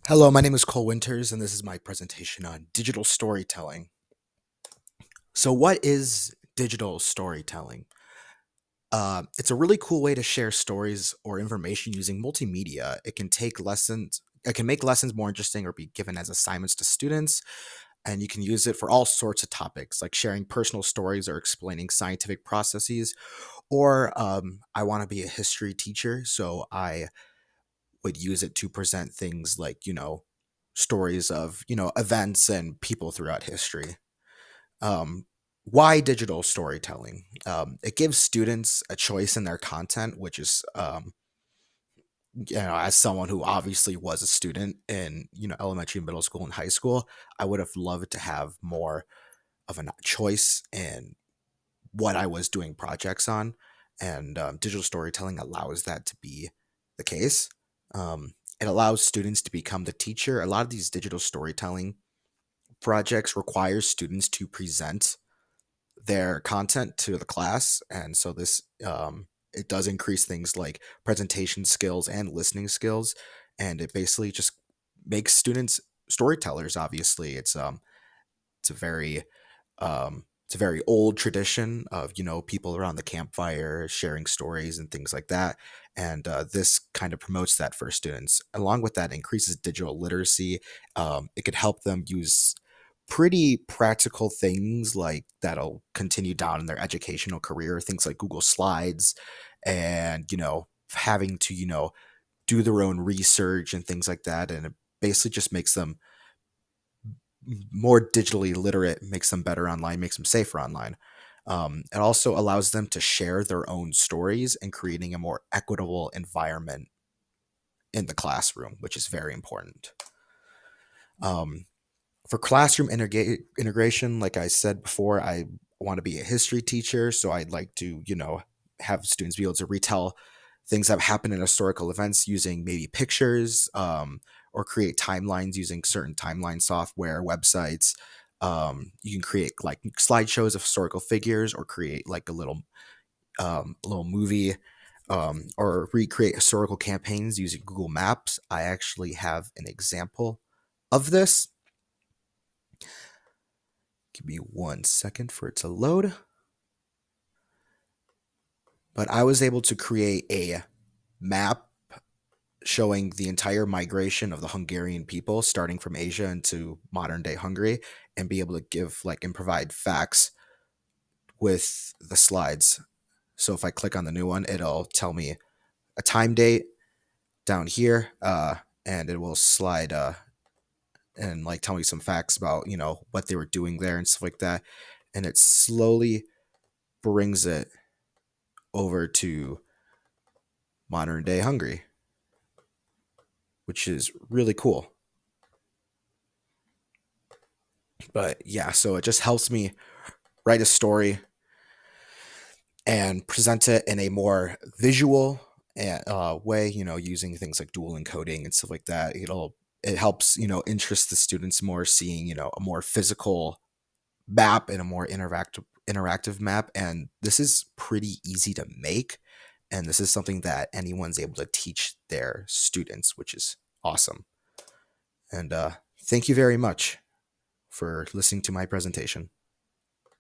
Hello, my name is Cole Winters, and this is my presentation on digital storytelling. So, what is digital storytelling? It's a really cool way to share stories or information using multimedia. It can make lessons more interesting or be given as assignments to students, and you can use it for all sorts of topics like sharing personal stories or explaining scientific processes. Or I want to be a history teacher, so I would use it to present things like, stories of, events and people throughout history. Um, why digital storytelling? It gives students a choice in their content, which is, as someone who obviously was a student in, elementary, middle school, and high school, I would have loved to have more of a choice in what I was doing projects on, and digital storytelling allows that to be the case. It allows students to become the teacher. A lot of these digital storytelling projects require students to present their content to the class, and so this it does increase things like presentation skills and listening skills, and it basically just makes students storytellers. Obviously, it's a very it's a very old tradition of people around the campfire sharing stories and things like that, and this kind of promotes that for students. Along with that, increases digital literacy. It could help them use pretty practical things like that'll continue down in their educational career. Things like Google Slides, and having to do their own research and things like that, and it basically just makes them more digitally literate, makes them better online, makes them safer online. It also allows them to share their own stories and creating a more equitable environment in the classroom, which is very important. Um, for classroom integration, like I said before, I want to be a history teacher, so I'd like to, have students be able to retell things that have happened in historical events using maybe pictures, or create timelines using certain timeline software, websites. You can create like slideshows of historical figures, or create like a little movie, or recreate historical campaigns using Google Maps. I actually have an example of this. Give me 1 second for it to load. But I was able to create a map showing the entire migration of the Hungarian people starting from Asia into modern day Hungary, and be able to give like and provide facts with the slides. So if I click on the new one, it'll tell me a time date down here, and it will slide and like tell me some facts about what they were doing there and stuff like that, and it slowly brings it over to modern day Hungary, which is really cool. But yeah, so it just helps me write a story and present it in a more visual way, using things like dual encoding and stuff like that. It helps, interest the students more, seeing, a more physical map and a more interactive map. And this is pretty easy to make. And this is something that anyone's able to teach their students, which is awesome. And thank you very much for listening to my presentation.